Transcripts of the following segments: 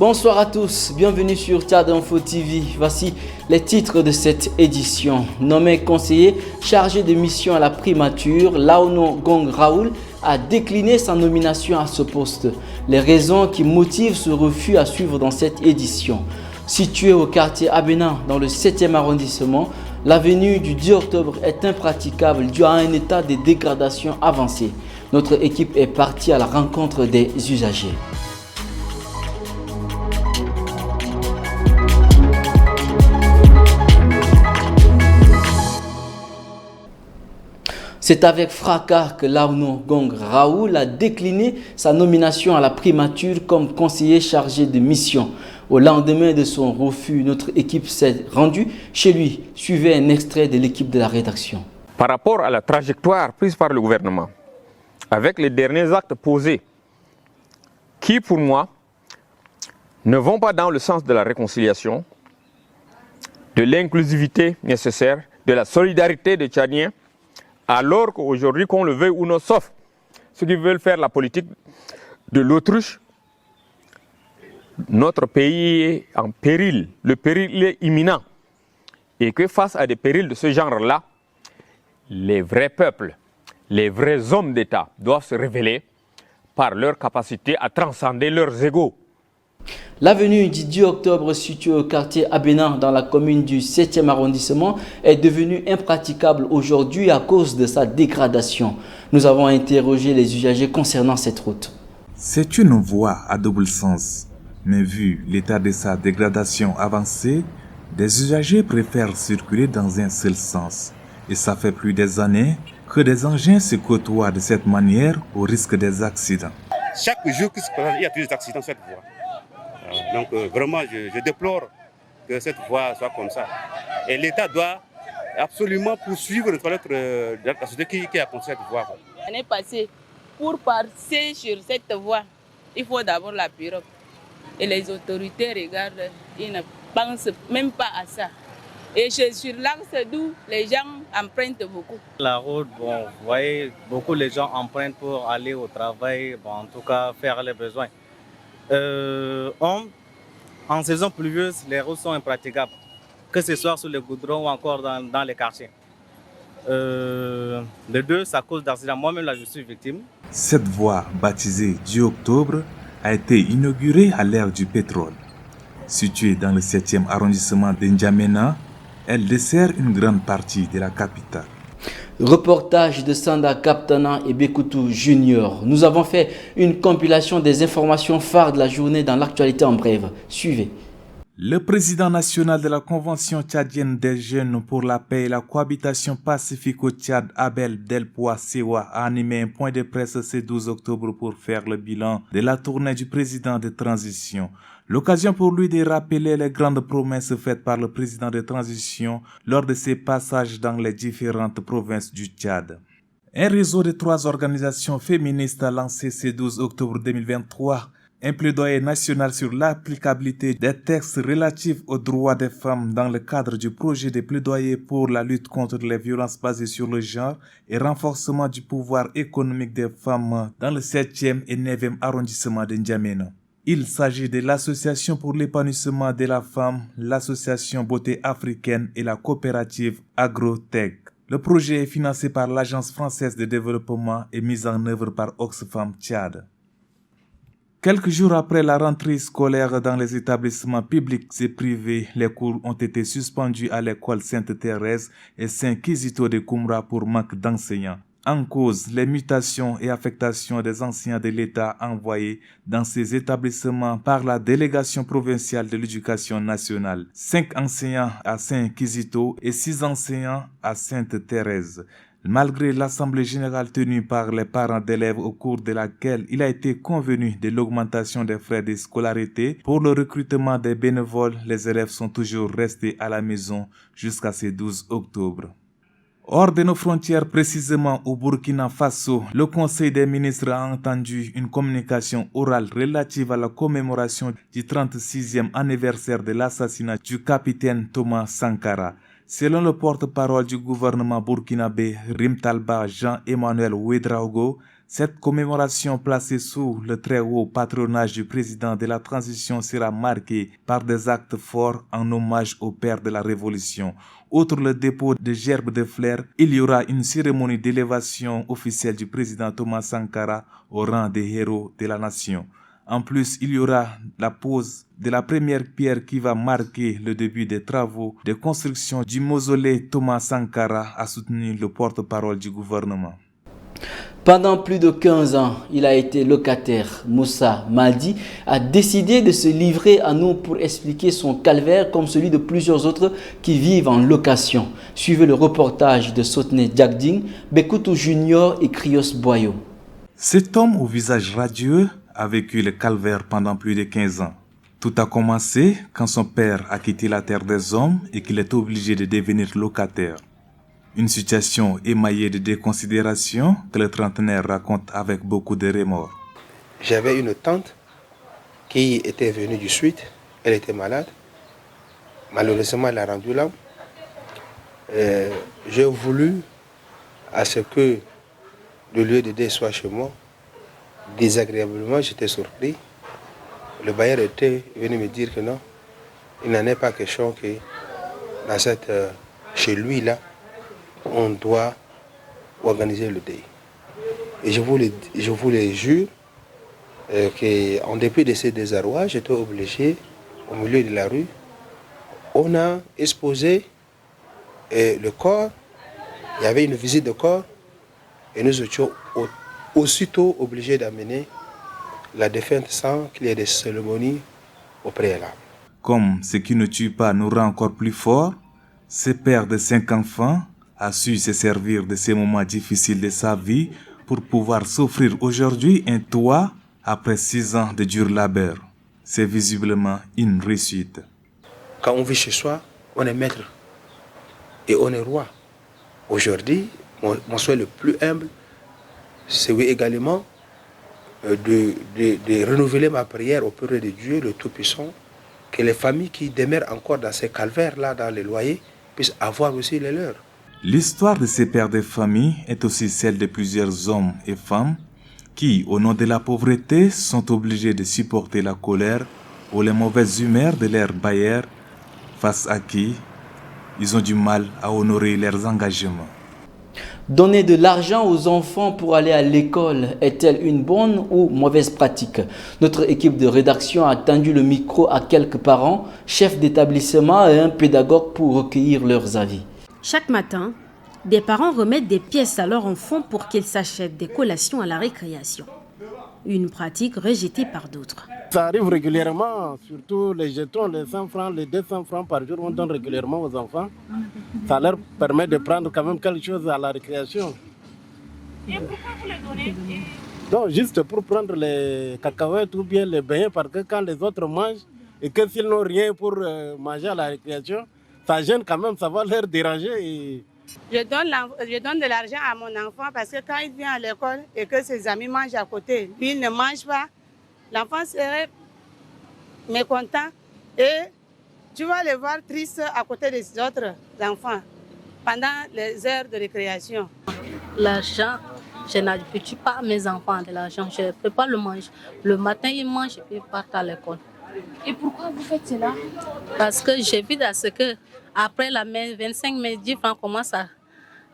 Bonsoir à tous, bienvenue sur Tchad Info TV. Voici les titres de cette édition. Nommé conseiller chargé de mission à la primature, Laono Gong Raoul a décliné sa nomination à ce poste. Les raisons qui motivent ce refus à suivre dans cette édition. Situé au quartier Abena dans le 7e arrondissement, l'avenue du 10 octobre est impraticable dû à un état de dégradation avancé. Notre équipe est partie à la rencontre des usagers. C'est avec fracas que Laono Gong Raoul a décliné sa nomination à la primature comme conseiller chargé de mission. Au lendemain de son refus, notre équipe s'est rendue chez lui. Suivez un extrait de l'équipe de la rédaction. Par rapport à la trajectoire prise par le gouvernement, avec les derniers actes posés, qui pour moi ne vont pas dans le sens de la réconciliation, de l'inclusivité nécessaire, de la solidarité des Tchadiens, alors qu'aujourd'hui, qu'on le veuille ou non, sauf ceux qui veulent faire la politique de l'autruche, notre pays est en péril. Le péril est imminent. Et que face à des périls de ce genre-là, les vrais peuples, les vrais hommes d'État doivent se révéler par leur capacité à transcender leurs égos. L'avenue du 10 octobre située au quartier Abena dans la commune du 7e arrondissement est devenue impraticable aujourd'hui à cause de sa dégradation. Nous avons interrogé les usagers concernant cette route. C'est une voie à double sens, mais vu l'état de sa dégradation avancée, des usagers préfèrent circuler dans un seul sens. Et ça fait plus des années que des engins se côtoient de cette manière au risque des accidents. Chaque jour qui se passe, il y a plus d'accidents sur cette voie. Donc vraiment, je déplore que cette voie soit comme ça. Et l'État doit absolument poursuivre la société qui a construit cette voie. L'année passée, pour passer sur cette voie, il faut d'abord la pirogue. Et les autorités regardent, ils ne pensent même pas à ça. Et c'est sur l'axe d'où les gens empruntent beaucoup. La route, bon, vous voyez, beaucoup les gens empruntent pour aller au travail, bon, en tout cas faire les besoins. En saison pluvieuse, les routes sont impraticables, que ce soit sur les goudrons ou encore dans les quartiers. Les deux, ça cause d'accidents. Moi-même, là, je suis victime. Cette voie, baptisée 10 octobre, a été inaugurée à l'ère du pétrole. Située dans le 7e arrondissement de N'Djamena, elle dessert une grande partie de la capitale. Reportage de Sanda Kaptana et Bekoutou Junior. Nous avons fait une compilation des informations phares de la journée dans l'actualité en bref. Suivez. Le président national de la Convention tchadienne des jeunes pour la paix et la cohabitation pacifique au Tchad, Abel Delpois Sewa, a animé un point de presse ce 12 octobre pour faire le bilan de la tournée du président de transition. L'occasion pour lui de rappeler les grandes promesses faites par le président de transition lors de ses passages dans les différentes provinces du Tchad. Un réseau de 3 organisations féministes a lancé ce 12 octobre 2023 un plaidoyer national sur l'applicabilité des textes relatifs aux droits des femmes dans le cadre du projet de plaidoyer pour la lutte contre les violences basées sur le genre et renforcement du pouvoir économique des femmes dans le 7e et 9e arrondissement de N'Djamena. Il s'agit de l'Association pour l'épanouissement de la femme, l'Association Beauté africaine et la coopérative Agrotech. Le projet est financé par l'Agence française de développement et mis en œuvre par Oxfam Tchad. Quelques jours après la rentrée scolaire dans les établissements publics et privés, les cours ont été suspendus à l'école Sainte-Thérèse et Saint-Kizito de Koumra pour manque d'enseignants. En cause, les mutations et affectations des enseignants de l'État envoyés dans ces établissements par la délégation provinciale de l'éducation nationale. 5 enseignants à Saint-Kizito et 6 enseignants à Sainte-Thérèse. Malgré l'assemblée générale tenue par les parents d'élèves au cours de laquelle il a été convenu de l'augmentation des frais de scolarité pour le recrutement des bénévoles, les élèves sont toujours restés à la maison jusqu'à ce 12 octobre. Hors de nos frontières, précisément au Burkina Faso, le Conseil des ministres a entendu une communication orale relative à la commémoration du 36e anniversaire de l'assassinat du capitaine Thomas Sankara. Selon le porte-parole du gouvernement burkinabé Rimtalba Jean-Emmanuel Ouedraogo, cette commémoration placée sous le très haut patronage du président de la transition sera marquée par des actes forts en hommage au père de la Révolution. Outre le dépôt de gerbes de fleurs, il y aura une cérémonie d'élévation officielle du président Thomas Sankara au rang des héros de la nation. En plus, il y aura la pose de la première pierre qui va marquer le début des travaux de construction du mausolée Thomas Sankara, a soutenu le porte-parole du gouvernement. Pendant plus de 15 ans, il a été locataire. Moussa Madi a décidé de se livrer à nous pour expliquer son calvaire comme celui de plusieurs autres qui vivent en location. Suivez le reportage de Sotne Djagding, Bekoutou Junior et Krios Boyo. Cet homme au visage radieux a vécu le calvaire pendant plus de 15 ans. Tout a commencé quand son père a quitté la terre des hommes et qu'il est obligé de devenir locataire. Une situation émaillée de déconsidération que le trentenaire raconte avec beaucoup de remords. J'avais une tante qui était venue du sud, elle était malade. Malheureusement, elle a rendu l'âme. J'ai voulu à ce que le lieu de deuil soit chez moi. Désagréablement, j'étais surpris. Le bailleur était venu me dire que non, il n'en est pas question que dans chez lui là, on doit organiser le deuil. Et je vous le jure qu'en dépit de ces désarrois, j'étais obligé, au milieu de la rue, on a exposé le corps, il y avait une visite de corps, et nous étions aussitôt obligés d'amener la défunte sans qu'il y ait des cérémonies au préalable. Comme ce qui ne tue pas nous rend encore plus forts, ce père de 5 enfants a su se servir de ces moments difficiles de sa vie pour pouvoir s'offrir aujourd'hui un toit après 6 ans de dur labeur. C'est visiblement une réussite. Quand on vit chez soi, on est maître et on est roi. Aujourd'hui, mon souhait le plus humble, c'est également de renouveler ma prière auprès de Dieu, le Tout-Puissant, que les familles qui demeurent encore dans ces calvaires-là, dans les loyers, puissent avoir aussi les leurs. L'histoire de ces pères de famille est aussi celle de plusieurs hommes et femmes qui, au nom de la pauvreté, sont obligés de supporter la colère ou les mauvaises humeurs de leurs bailleurs, face à qui ils ont du mal à honorer leurs engagements. Donner de l'argent aux enfants pour aller à l'école est-elle une bonne ou mauvaise pratique? Notre équipe de rédaction a tendu le micro à quelques parents, chefs d'établissement et un pédagogue pour recueillir leurs avis. Chaque matin, des parents remettent des pièces à leurs enfants pour qu'ils s'achètent des collations à la récréation. Une pratique rejetée par d'autres. Ça arrive régulièrement, surtout les jetons, les 100 francs, les 200 francs par jour, on donne régulièrement aux enfants. Ça leur permet de prendre quand même quelque chose à la récréation. Et pourquoi vous les donnez? Donc juste pour prendre les cacahuètes ou bien les beignets, parce que quand les autres mangent, et que s'ils n'ont rien pour manger à la récréation, ça gêne quand même, ça va leur déranger. Et... Je donne de l'argent à mon enfant parce que quand il vient à l'école et que ses amis mangent à côté, lui il ne mange pas, l'enfant serait mécontent et tu vas le voir triste à côté des autres enfants pendant les heures de récréation. L'argent, je n'habitue pas mes enfants de l'argent, je ne peux pas le manger. Le matin, ils mangent et puis ils partent à l'école. Et pourquoi vous faites cela? Parce que j'évite à ce que, après la 25 mai, 10 francs commencent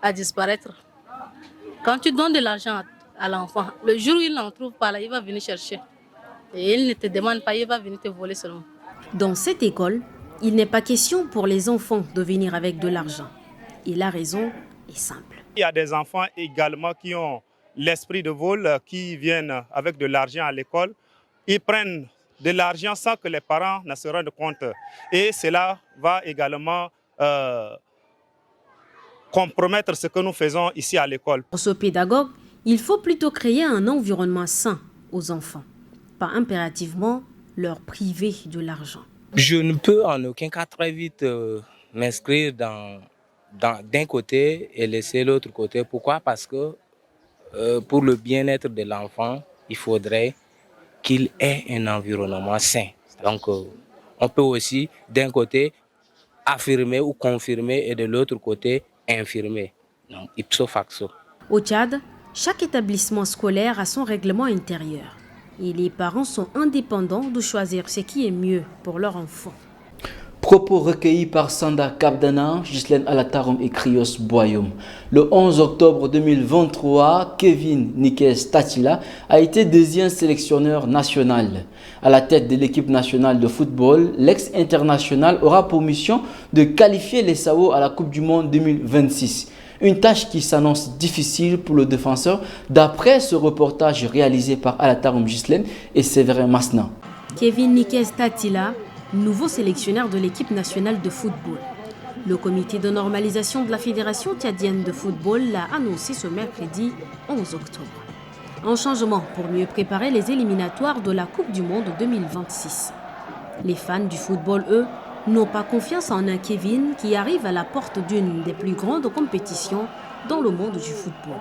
à disparaître. Quand tu donnes de l'argent à l'enfant, le jour où il n'en trouve pas, là, il va venir chercher. Et il ne te demande pas, il va venir te voler seulement. Dans cette école, il n'est pas question pour les enfants de venir avec de l'argent. Et la raison est simple. Il y a des enfants également qui ont l'esprit de vol, qui viennent avec de l'argent à l'école. Ils prennent de l'argent sans que les parents ne se rendent compte. Et cela va également compromettre ce que nous faisons ici à l'école. Pour ce pédagogue, il faut plutôt créer un environnement sain aux enfants, pas impérativement leur priver de l'argent. Je ne peux en aucun cas très vite m'inscrire d'un côté et laisser l'autre côté. Pourquoi? Parce que pour le bien-être de l'enfant, il faudrait qu'il ait un environnement sain. Donc, on peut aussi, d'un côté, affirmer ou confirmer et de l'autre côté infirmer. Donc ipso facto. Au Tchad, chaque établissement scolaire a son règlement intérieur et les parents sont indépendants de choisir ce qui est mieux pour leur enfant. Propos recueillis par Sanda Kabdana, Ghislaine Alatarom et Krios Boyoum. Le 11 octobre 2023, Kevin Nikes Tatila a été deuxième sélectionneur national. À la tête de l'équipe nationale de football, l'ex-international aura pour mission de qualifier les SAO à la Coupe du Monde 2026. Une tâche qui s'annonce difficile pour le défenseur d'après ce reportage réalisé par Alatarom Ghislaine et Séverin Masna. Kevin Nikes Tatila, nouveau sélectionneur de l'équipe nationale de football. Le comité de normalisation de la Fédération tchadienne de football l'a annoncé ce mercredi 11 octobre. Un changement pour mieux préparer les éliminatoires de la Coupe du Monde 2026. Les fans du football, eux, n'ont pas confiance en un Kevin qui arrive à la porte d'une des plus grandes compétitions dans le monde du football.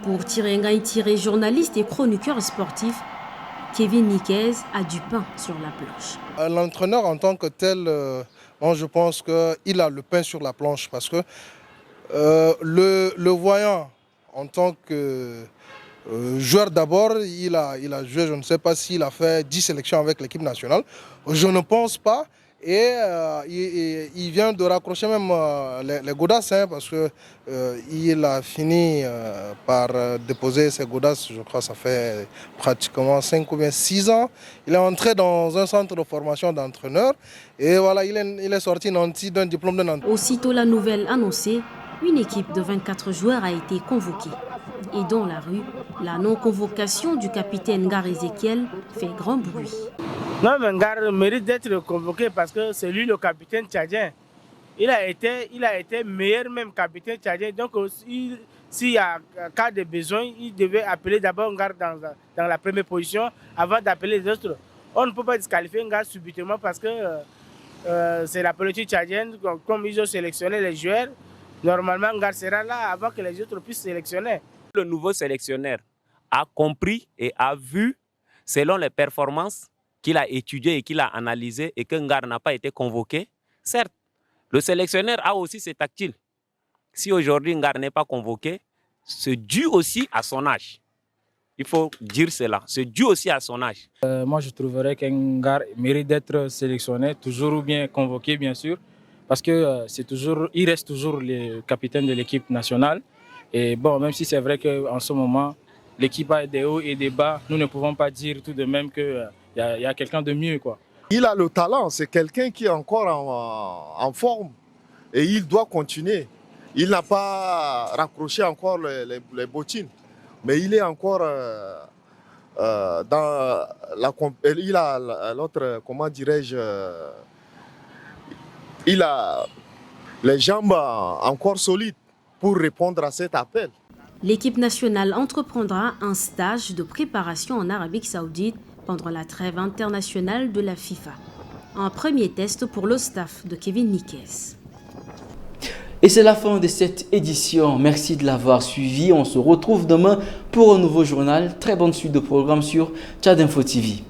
Pour Thierry Ngaï, journaliste et chroniqueur sportif, Kevin Nikes a du pain sur la planche. L'entraîneur en tant que tel, moi je pense qu'il a le pain sur la planche parce que le voyant en tant que joueur d'abord, il a joué, je ne sais pas s'il a fait 10 sélections avec l'équipe nationale, je ne pense pas. Et il vient de raccrocher même les godasses parce qu'il a fini par déposer ses godasses, je crois que ça fait pratiquement 5 ou bien 6 ans. Il est entré dans un centre de formation d'entraîneur et voilà, il est sorti nanti d'un diplôme de Nantes. Aussitôt la nouvelle annoncée, une équipe de 24 joueurs a été convoquée. Et dans la rue, la non-convocation du capitaine Ngar Ezekiel fait grand bruit. Non, mais Ngar mérite d'être convoqué parce que c'est lui le capitaine tchadien. Il a été meilleur même capitaine tchadien. Donc, s'il y a cas de besoin, il devait appeler d'abord Ngar dans la première position avant d'appeler les autres. On ne peut pas disqualifier Ngar subitement parce que c'est la politique tchadienne. Comme ils ont sélectionné les joueurs, normalement Ngar sera là avant que les autres puissent sélectionner. Le nouveau sélectionneur a compris et a vu, selon les performances qu'il a étudiées et qu'il a analysées, et que Ngar n'a pas été convoqué. Certes, le sélectionneur a aussi ses tactiles. Si aujourd'hui Ngar n'est pas convoqué, c'est dû aussi à son âge. Il faut dire cela, c'est dû aussi à son âge. Moi, je trouverais qu'Ngar mérite d'être sélectionné, toujours bien convoqué, bien sûr, parce que il reste toujours le capitaine de l'équipe nationale. Et bon, même si c'est vrai qu'en ce moment, l'équipe a des hauts et des bas, nous ne pouvons pas dire tout de même qu'il y a quelqu'un de mieux, quoi. Il a le talent, c'est quelqu'un qui est encore en forme et il doit continuer. Il n'a pas raccroché encore les bottines, mais il est encore dans la... Il a l'autre, comment dirais-je, il a les jambes encore solides pour répondre à cet appel. L'équipe nationale entreprendra un stage de préparation en Arabie Saoudite pendant la trêve internationale de la FIFA. Un premier test pour le staff de Kevin Nikes. Et c'est la fin de cette édition. Merci de l'avoir suivi. On se retrouve demain pour un nouveau journal. Très bonne suite de programmes sur Tchad Info TV.